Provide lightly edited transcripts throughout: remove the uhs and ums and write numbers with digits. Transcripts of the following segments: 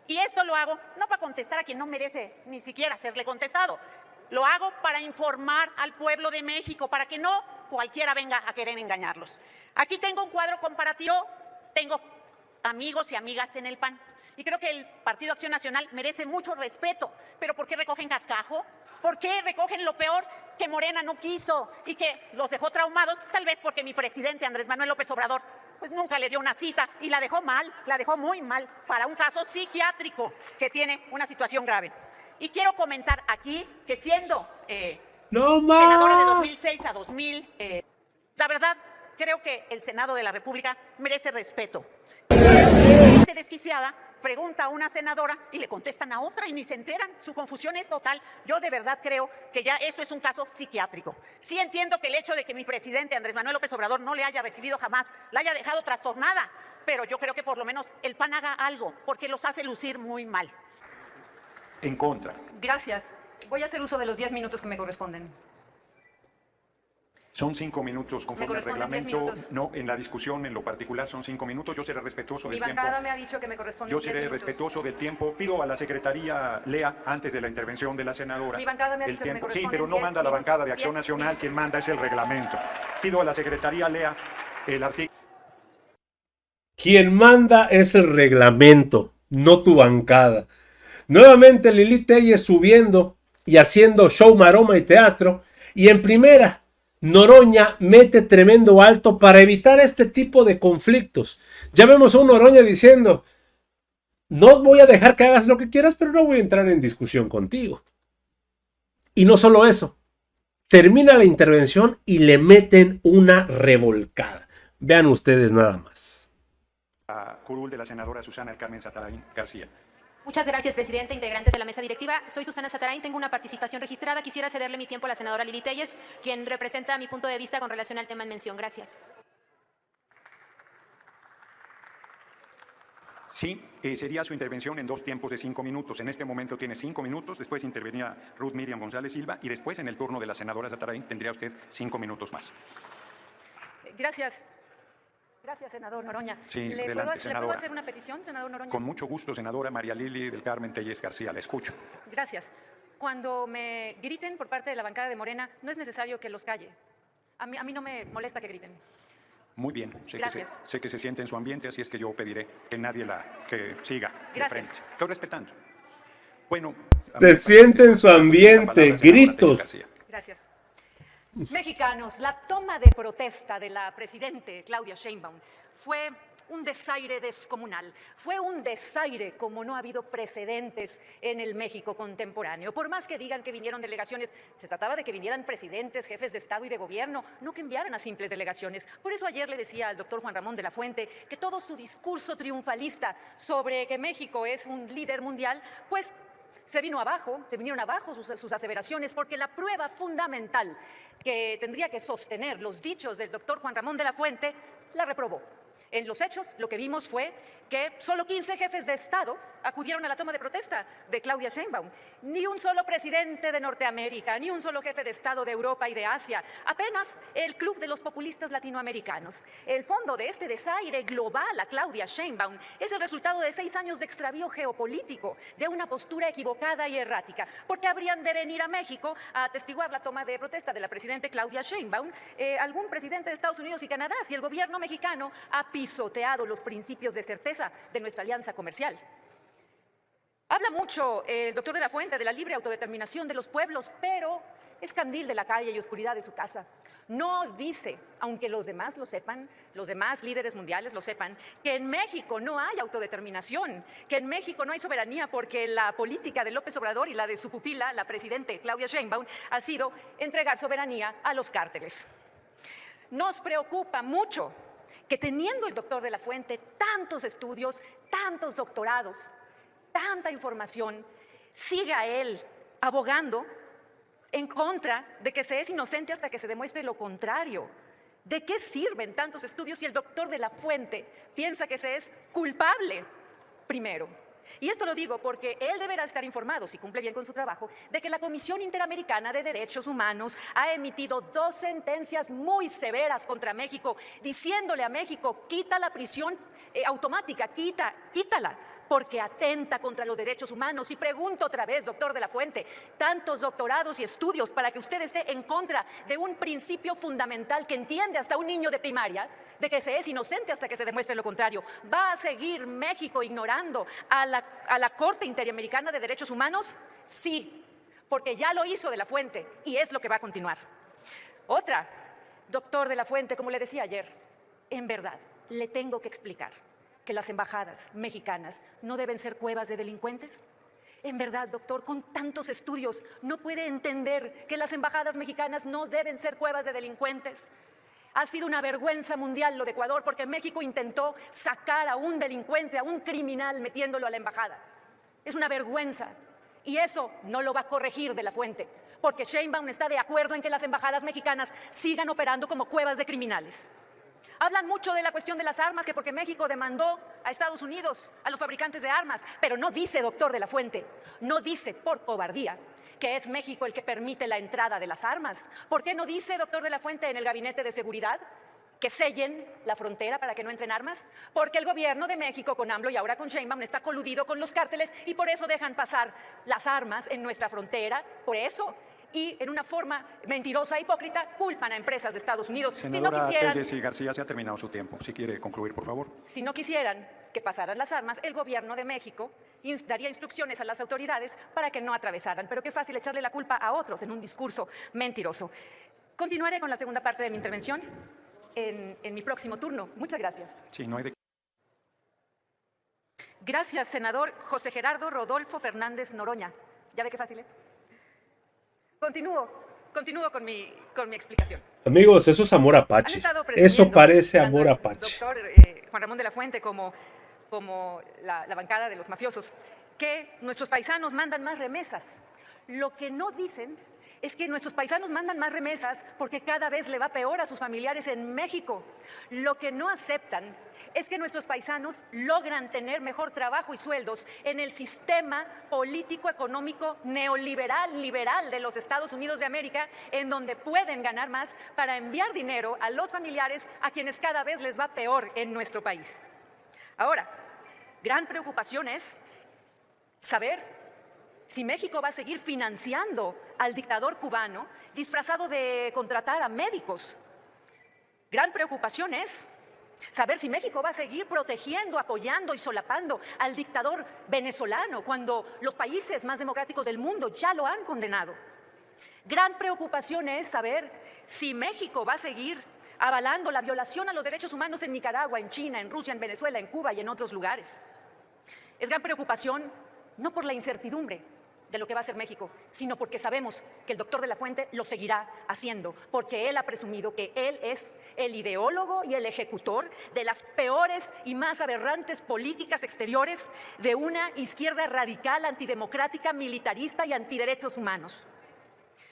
Y esto lo hago no para contestar a quien no merece ni siquiera serle contestado. Lo hago para informar al pueblo de México, para que no cualquiera venga a querer engañarlos. Aquí tengo un cuadro comparativo, tengo amigos y amigas en el PAN. Y creo que el Partido Acción Nacional merece mucho respeto. ¿Pero por qué recogen cascajo? ¿Por qué recogen lo peor que Morena no quiso y que los dejó traumados? Tal vez porque mi presidente Andrés Manuel López Obrador pues nunca le dio una cita y la dejó mal, la dejó muy mal para un caso psiquiátrico que tiene una situación grave. Y quiero comentar aquí que siendo senadora de 2006 a 2000, la verdad creo que el Senado de la República merece respeto. Gente desquiciada pregunta a una senadora y le contestan a otra y ni se enteran. Su confusión es total. Yo de verdad creo que ya esto es un caso psiquiátrico. Sí entiendo que el hecho de que mi presidente Andrés Manuel López Obrador no le haya recibido jamás, la haya dejado trastornada, pero yo creo que por lo menos el PAN haga algo, porque los hace lucir muy mal. En contra. Gracias. Voy a hacer uso de los 10 minutos que me corresponden. Son 5 minutos conforme al reglamento. No, en la discusión en lo particular son 5 minutos. Yo seré respetuoso del tiempo. Mi bancada me ha dicho que me corresponden 10 minutos. Yo seré respetuoso del tiempo. Pido a la secretaría lea antes de la intervención de la senadora. Mi bancada me ha dicho que me corresponden 10 minutos. Sí, pero no manda la bancada de Acción Nacional. Quien manda es el reglamento. Pido a la secretaría lea el artículo. Quien manda es el reglamento, no tu bancada. Nuevamente Lili Telles subiendo y haciendo show, maroma y teatro. Y en primera, Noroña mete tremendo alto para evitar este tipo de conflictos. Ya vemos a un Noroña diciendo, no voy a dejar que hagas lo que quieras, pero no voy a entrar en discusión contigo. Y no solo eso, termina la intervención y le meten una revolcada. Vean ustedes nada más. Curul de la senadora Susana Carmen Satarain García. Muchas gracias, presidente, integrantes de la mesa directiva. Soy Susana Satarain, tengo una participación registrada. Quisiera cederle mi tiempo a la senadora Lili Telles, quien representa mi punto de vista con relación al tema en mención. Gracias. Sí, sería su intervención en 2 tiempos de 5 minutos. En este momento tiene 5 minutos, después intervenía Ruth Miriam González Silva y después en el turno de la senadora Satarain tendría usted 5 minutos más. Gracias. Gracias, senador Noroña. Sí, ¿Le puedo hacer una petición, senador Noroña? Con mucho gusto, senadora María Lili del Carmen Telles García, la escucho. Gracias. Cuando me griten por parte de la bancada de Morena, no es necesario que los calle. A mí no me molesta que griten. Muy bien, sé que se siente en su ambiente, así es que yo pediré que nadie que siga de frente. Estoy respetando. Bueno, se siente en su ambiente, gritos. Gracias. Mexicanos, la toma de protesta de la presidente Claudia Sheinbaum fue un desaire descomunal, fue un desaire como no ha habido precedentes en el México contemporáneo. Por más que digan que vinieron delegaciones, se trataba de que vinieran presidentes, jefes de Estado y de gobierno, no que enviaran a simples delegaciones. Por eso ayer le decía al doctor Juan Ramón de la Fuente que todo su discurso triunfalista sobre que México es un líder mundial, pues se vinieron abajo sus aseveraciones, porque la prueba fundamental que tendría que sostener los dichos del doctor Juan Ramón de la Fuente la reprobó. En los hechos, lo que vimos fue que solo 15 jefes de Estado acudieron a la toma de protesta de Claudia Sheinbaum. Ni un solo presidente de Norteamérica, ni un solo jefe de Estado de Europa y de Asia. Apenas el club de los populistas latinoamericanos. El fondo de este desaire global a Claudia Sheinbaum es el resultado de 6 años de extravío geopolítico, de una postura equivocada y errática. ¿Por qué habrían de venir a México a atestiguar la toma de protesta de la presidenta Claudia Sheinbaum algún presidente de Estados Unidos y Canadá, si el gobierno mexicano ha pisoteado los principios de certeza de nuestra alianza comercial? Habla mucho el doctor de la Fuente de la libre autodeterminación de los pueblos, pero es candil de la calle y oscuridad de su casa. No dice, aunque los demás lo sepan, los demás líderes mundiales lo sepan, que en México no hay autodeterminación, que en México no hay soberanía, porque la política de López Obrador y la de su pupila, la presidente Claudia Sheinbaum, ha sido entregar soberanía a los cárteles. Nos preocupa mucho que teniendo el doctor de la Fuente tantos estudios, tantos doctorados, tanta información, siga él abogando en contra de que se es inocente hasta que se demuestre lo contrario. ¿De qué sirven tantos estudios si el doctor de la Fuente piensa que se es culpable primero? Y esto lo digo porque él deberá estar informado, si cumple bien con su trabajo, de que la Comisión Interamericana de Derechos Humanos ha emitido 2 sentencias muy severas contra México, diciéndole a México, quita la prisión automática, quítala, porque atenta contra los derechos humanos. Y pregunto otra vez, doctor de la Fuente, tantos doctorados y estudios para que usted esté en contra de un principio fundamental que entiende hasta un niño de primaria, de que se es inocente hasta que se demuestre lo contrario. ¿Va a seguir México ignorando a la Corte Interamericana de Derechos Humanos? Sí, porque ya lo hizo de la Fuente y es lo que va a continuar. Otra, doctor de la Fuente, como le decía ayer, en verdad, le tengo que explicar que las embajadas mexicanas no deben ser cuevas de delincuentes. En verdad, doctor, con tantos estudios, ¿no puede entender que las embajadas mexicanas no deben ser cuevas de delincuentes? Ha sido una vergüenza mundial lo de Ecuador, porque México intentó sacar a un delincuente, a un criminal, metiéndolo a la embajada. Es una vergüenza. Y eso no lo va a corregir de la Fuente, porque Sheinbaum está de acuerdo en que las embajadas mexicanas sigan operando como cuevas de criminales. Hablan mucho de la cuestión de las armas, que porque México demandó a Estados Unidos, a los fabricantes de armas, pero no dice, doctor de la Fuente, no dice por cobardía que es México el que permite la entrada de las armas. ¿Por qué no dice, doctor de la Fuente, en el Gabinete de Seguridad que sellen la frontera para que no entren armas? Porque el gobierno de México con AMLO y ahora con Sheinbaum está coludido con los cárteles y por eso dejan pasar las armas en nuestra frontera, por eso. Y en una forma mentirosa e hipócrita culpan a empresas de Estados Unidos. Senadora Telles y García, se ha terminado su tiempo. Si quiere concluir, por favor. Si no quisieran que pasaran las armas, el gobierno de México daría instrucciones a las autoridades para que no atravesaran. Pero qué fácil echarle la culpa a otros en un discurso mentiroso. Continuaré con la segunda parte de mi intervención en mi próximo turno. Muchas gracias. Sí, no hay de... Gracias, senador José Gerardo Rodolfo Fernández Noroña. ¿Ya ve qué fácil es? Continúo con mi explicación. Amigos, eso es amor apache. Eso parece amor apache. Doctor Juan Ramón de la Fuente, como la bancada de los mafiosos, que nuestros paisanos mandan más remesas. Lo que no dicen es que nuestros paisanos mandan más remesas porque cada vez le va peor a sus familiares en México. Lo que no aceptan es que nuestros paisanos logran tener mejor trabajo y sueldos en el sistema político-económico neoliberal, liberal de los Estados Unidos de América, en donde pueden ganar más para enviar dinero a los familiares a quienes cada vez les va peor en nuestro país. Ahora, gran preocupación es saber si México va a seguir financiando al dictador cubano disfrazado de contratar a médicos. Gran preocupación es saber si México va a seguir protegiendo, apoyando y solapando al dictador venezolano cuando los países más democráticos del mundo ya lo han condenado. Gran preocupación es saber si México va a seguir avalando la violación a los derechos humanos en Nicaragua, en China, en Rusia, en Venezuela, en Cuba y en otros lugares. Es gran preocupación no por la incertidumbre de lo que va a hacer México, sino porque sabemos que el doctor de la Fuente lo seguirá haciendo, porque él ha presumido que él es el ideólogo y el ejecutor de las peores y más aberrantes políticas exteriores de una izquierda radical, antidemocrática, militarista y antiderechos humanos.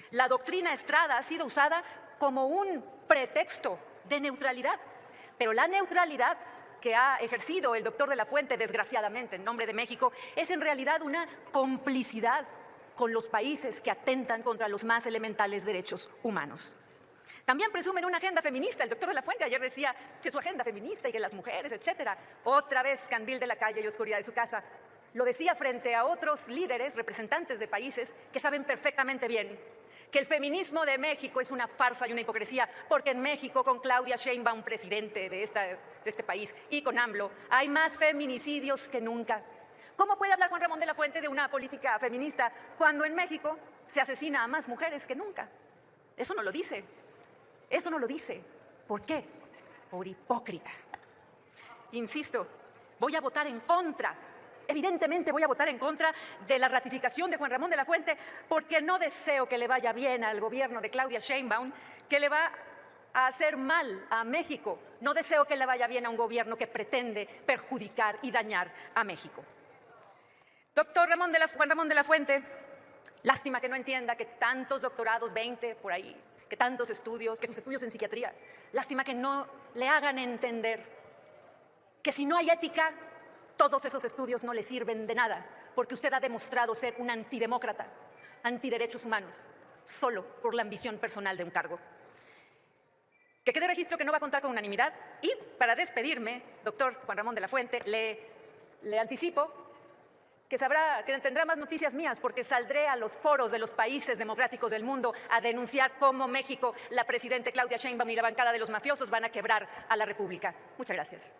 La doctrina Estrada ha sido usada como un pretexto de neutralidad, pero la neutralidad que ha ejercido el doctor de la Fuente, desgraciadamente, en nombre de México, es en realidad una complicidad con los países que atentan contra los más elementales derechos humanos. También presumen una agenda feminista. El doctor de la Fuente ayer decía que su agenda feminista y que las mujeres, etcétera. Otra vez candil de la calle y oscuridad de su casa. Lo decía frente a otros líderes, representantes de países que saben perfectamente bien que el feminismo de México es una farsa y una hipocresía, porque en México, con Claudia Sheinbaum, presidente de este país, y con AMLO, hay más feminicidios que nunca. ¿Cómo puede hablar Juan Ramón de la Fuente de una política feminista cuando en México se asesina a más mujeres que nunca? Eso no lo dice. Eso no lo dice. ¿Por qué? Por hipócrita. Insisto, voy a votar en contra. Evidentemente voy a votar en contra de la ratificación de Juan Ramón de la Fuente porque no deseo que le vaya bien al gobierno de Claudia Sheinbaum, que le va a hacer mal a México. No deseo que le vaya bien a un gobierno que pretende perjudicar y dañar a México. Doctor Juan Ramón de la Fuente, lástima que no entienda que tantos doctorados, 20 por ahí, que tantos estudios, que sus estudios en psiquiatría, lástima que no le hagan entender que si no hay ética, Todos esos estudios no le sirven de nada, porque usted ha demostrado ser un antidemócrata, antiderechos humanos, solo por la ambición personal de un cargo. Que quede registro que no va a contar con unanimidad. Y para despedirme, doctor Juan Ramón de la Fuente, le anticipo que tendrá más noticias mías, porque saldré a los foros de los países democráticos del mundo a denunciar cómo México, la presidenta Claudia Sheinbaum y la bancada de los mafiosos van a quebrar a la República. Muchas gracias.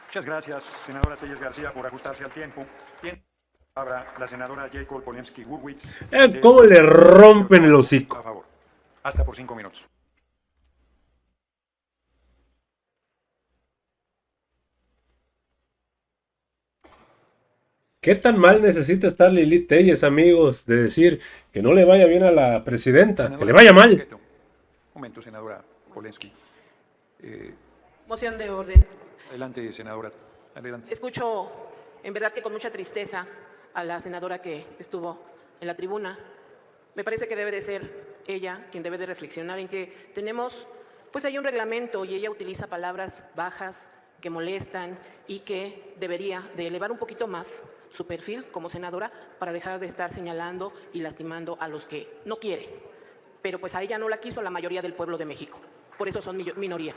Muchas gracias, senadora Telles García, por ajustarse al tiempo. Bien, ahora la senadora Jacob Polensky-Gurwitz. ¿Cómo le rompen el hocico? A favor. Hasta por 5 minutos. ¿Qué tan mal necesita estar Lili Telles, amigos, de decir que no le vaya bien a la presidenta, Senadora, que le vaya mal? Un momento, senadora Polensky. Moción de orden. Adelante, senadora. Adelante. Escucho, en verdad que con mucha tristeza, a la senadora que estuvo en la tribuna. Me parece que debe de ser ella quien debe de reflexionar en que tenemos, pues hay un reglamento y ella utiliza palabras bajas que molestan y que debería de elevar un poquito más su perfil como senadora para dejar de estar señalando y lastimando a los que no quiere. Pero pues a ella no la quiso la mayoría del pueblo de México. Por eso son minoría.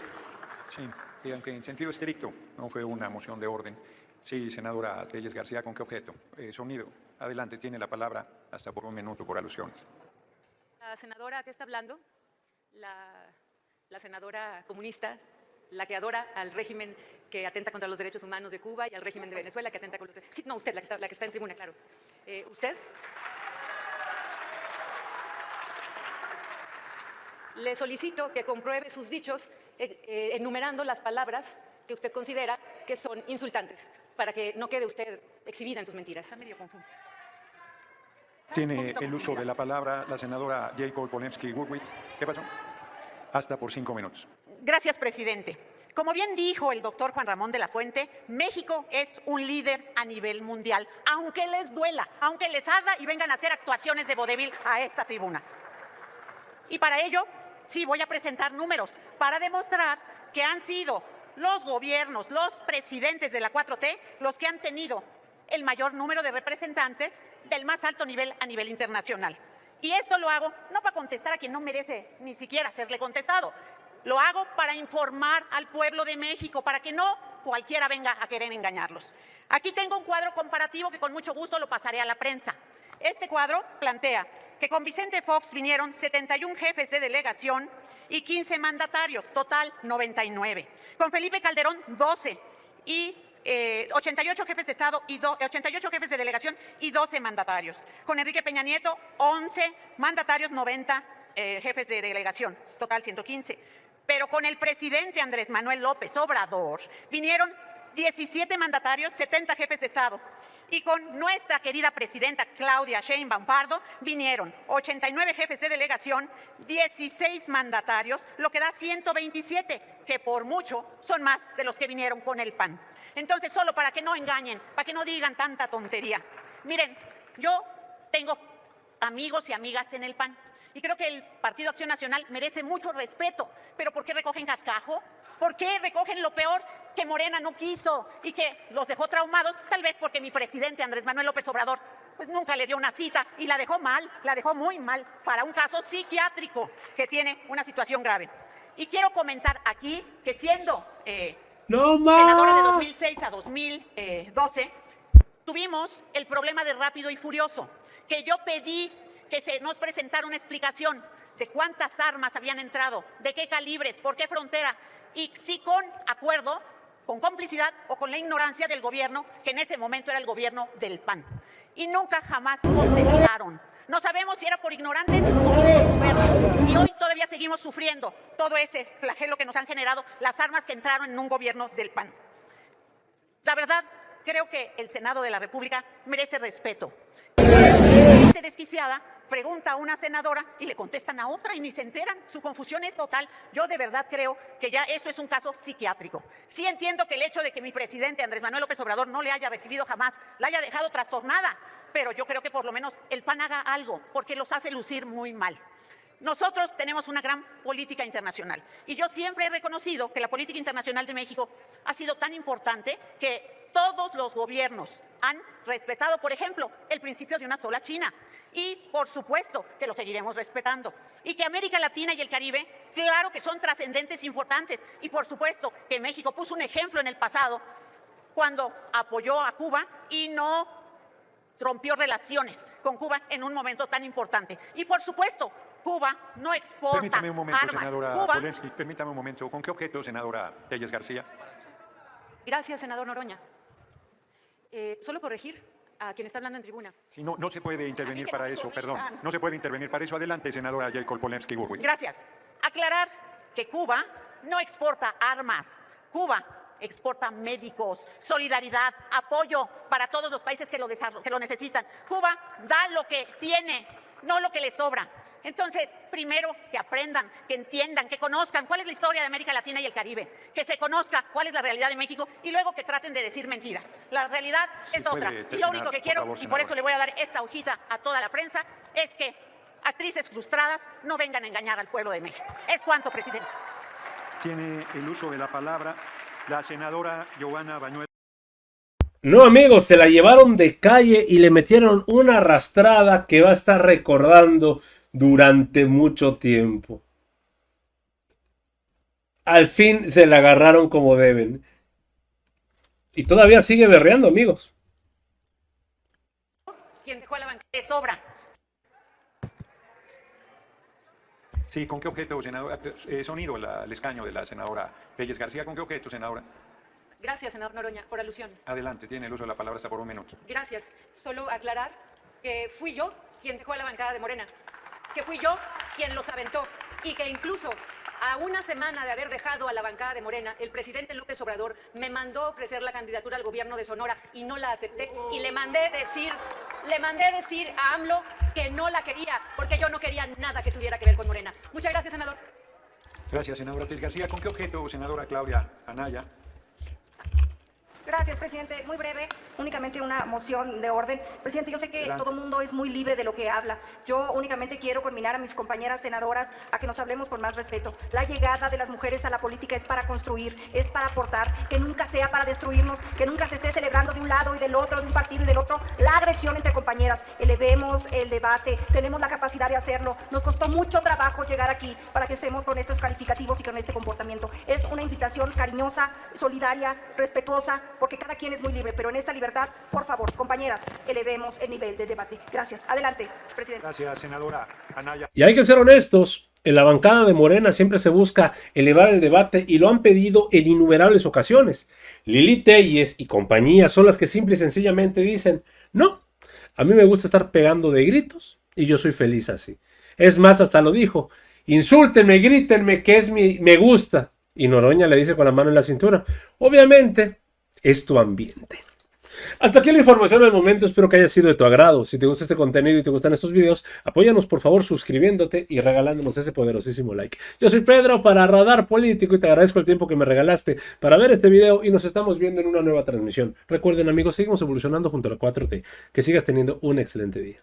Sí, y aunque en sentido estricto no fue una moción de orden. Sí, senadora Telles García, ¿con qué objeto? Sonido. Adelante, tiene la palabra hasta por 1 minuto por alusiones. La senadora que está hablando, la senadora comunista, la que adora al régimen que atenta contra los derechos humanos de Cuba y al régimen de Venezuela que atenta contra los... Sí, no, usted, la que está en tribuna, claro. ¿Usted? Le solicito que compruebe sus dichos enumerando las palabras que usted considera que son insultantes, para que no quede usted exhibida en sus mentiras. Está medio confuso. Tiene el uso de la palabra la senadora Jacob Polensky-Gurwitz. ¿Qué pasó? Hasta por 5 minutos. Gracias, presidente. Como bien dijo el doctor Juan Ramón de la Fuente, México es un líder a nivel mundial, aunque les duela, aunque les arda y vengan a hacer actuaciones de vodevil a esta tribuna. Y para ello, sí, voy a presentar números para demostrar que han sido los gobiernos, los presidentes de la 4T, los que han tenido el mayor número de representantes del más alto nivel a nivel internacional. Y esto lo hago no para contestar a quien no merece ni siquiera serle contestado. Lo hago para informar al pueblo de México, para que no cualquiera venga a querer engañarlos. Aquí tengo un cuadro comparativo que con mucho gusto lo pasaré a la prensa. Este cuadro plantea que con Vicente Fox vinieron 71 jefes de delegación y 15 mandatarios, total 99. Con Felipe Calderón, 12 y 88 jefes de Estado y 88 jefes de delegación y 12 mandatarios. Con Enrique Peña Nieto, 11 mandatarios, 90 jefes de delegación, total 115. Pero con el presidente Andrés Manuel López Obrador vinieron 17 mandatarios, 70 jefes de Estado. Y con nuestra querida presidenta Claudia Sheinbaum Pardo vinieron 89 jefes de delegación, 16 mandatarios, lo que da 127, que por mucho son más de los que vinieron con el PAN. Entonces, solo para que no engañen, para que no digan tanta tontería. Miren, yo tengo amigos y amigas en el PAN y creo que el Partido Acción Nacional merece mucho respeto, pero ¿por qué recogen cascajo? ¿Por qué recogen lo peor que Morena no quiso y que los dejó traumados? Tal vez porque mi presidente Andrés Manuel López Obrador pues nunca le dio una cita y la dejó mal, la dejó muy mal para un caso psiquiátrico que tiene una situación grave. Y quiero comentar aquí que siendo senadora de 2006 a 2012, tuvimos el problema de Rápido y Furioso, que yo pedí que se nos presentara una explicación de cuántas armas habían entrado, de qué calibres, por qué frontera, y si con acuerdo, con complicidad o con la ignorancia del gobierno, que en ese momento era el gobierno del PAN. Y nunca jamás contestaron. No sabemos si era por ignorantes o por gobierno. Y hoy todavía seguimos sufriendo todo ese flagelo que nos han generado las armas que entraron en un gobierno del PAN. La verdad, creo que el Senado de la República merece respeto. Gente desquiciada pregunta a una senadora y le contestan a otra y ni se enteran. Su confusión es total. Yo de verdad creo que ya esto es un caso psiquiátrico. Sí entiendo que el hecho de que mi presidente Andrés Manuel López Obrador no le haya recibido jamás, la haya dejado trastornada, pero yo creo que por lo menos el PAN haga algo, porque los hace lucir muy mal. Nosotros tenemos una gran política internacional y yo siempre he reconocido que la política internacional de México ha sido tan importante que todos los gobiernos han respetado, por ejemplo, el principio de una sola China. Y, por supuesto, que lo seguiremos respetando. Y que América Latina y el Caribe, claro que son trascendentes e importantes. Y, por supuesto, que México puso un ejemplo en el pasado cuando apoyó a Cuba y no rompió relaciones con Cuba en un momento tan importante. Y, por supuesto, Cuba no exporta Permítame un momento, armas. senadora Cuba... Polensky, permítame un momento. ¿Con qué objeto, senadora Telles García? Gracias, senador Noroña. Solo corregir a quien está hablando en tribuna. Sí, no se puede intervenir que para no me eso, corrijan. perdón. No se puede intervenir para eso. Adelante, senadora Jacob Polensky-Gurwitz. Gracias. Aclarar que Cuba no exporta armas. Cuba exporta médicos, solidaridad, apoyo para todos los países que lo necesitan. Cuba da lo que tiene, no lo que le sobra. Entonces, primero que aprendan, que entiendan, que conozcan cuál es la historia de América Latina y el Caribe, que se conozca cuál es la realidad de México y luego que traten de decir mentiras. La realidad es otra. Y lo único que quiero, y por eso le voy a dar esta hojita a toda la prensa, es que actrices frustradas no vengan a engañar al pueblo de México. Es cuanto, presidente. Tiene el uso de la palabra la senadora Giovanna Bañuelos. No, amigos, se la llevaron de calle y le metieron una arrastrada que va a estar recordando durante mucho tiempo. Al fin se la agarraron como deben. Y todavía sigue berreando, amigos. Quien dejó a la banca. De sobra. Sí, ¿con qué objeto, senadora? Sonido el escaño de la senadora Telles García. ¿Con qué objeto, senadora? Gracias, senador Noroña, por alusiones. Adelante, tiene el uso de la palabra hasta por un minuto. Gracias. Solo aclarar que fui yo quien dejó a la bancada de Morena, que fui yo quien los aventó y que incluso a una semana de haber dejado a la bancada de Morena, el presidente López Obrador me mandó ofrecer la candidatura al gobierno de Sonora y no la acepté y le mandé decir a AMLO que no la quería porque yo no quería nada que tuviera que ver con Morena. Muchas gracias, senador. Gracias, senadora Telles García. ¿Con qué objeto, senadora Claudia Anaya? Gracias, presidente. Muy breve, únicamente una moción de orden. Presidente, yo sé que Adelante. todo el mundo es muy libre de lo que habla. Yo únicamente quiero conminar a mis compañeras senadoras a que nos hablemos con más respeto. La llegada de las mujeres a la política es para construir, es para aportar, que nunca sea para destruirnos, que nunca se esté celebrando de un lado y del otro, de un partido y del otro, la agresión entre compañeras. Elevemos el debate, tenemos la capacidad de hacerlo. Nos costó mucho trabajo llegar aquí para que estemos con estos calificativos y con este comportamiento. Es una invitación cariñosa, solidaria, respetuosa, porque cada quien es muy libre, pero en esta libertad, por favor, compañeras, elevemos el nivel de debate. Gracias. Adelante, presidente. Gracias, senadora Anaya. Y hay que ser honestos, en la bancada de Morena siempre se busca elevar el debate y lo han pedido en innumerables ocasiones. Lili Telles y compañía son las que simple y sencillamente dicen, no, a mí me gusta estar pegando de gritos y yo soy feliz así. Es más, hasta lo dijo, insúltenme, grítenme que es me gusta. Y Noroña le dice con la mano en la cintura, obviamente es tu ambiente. Hasta aquí la información del momento, espero que haya sido de tu agrado. Si te gusta este contenido y te gustan estos videos, apóyanos por favor suscribiéndote y regalándonos ese poderosísimo like. Yo soy Pedro para Radar Político y te agradezco el tiempo que me regalaste para ver este video y nos estamos viendo en una nueva transmisión. Recuerden amigos, seguimos evolucionando junto a la 4T. Que sigas teniendo un excelente día.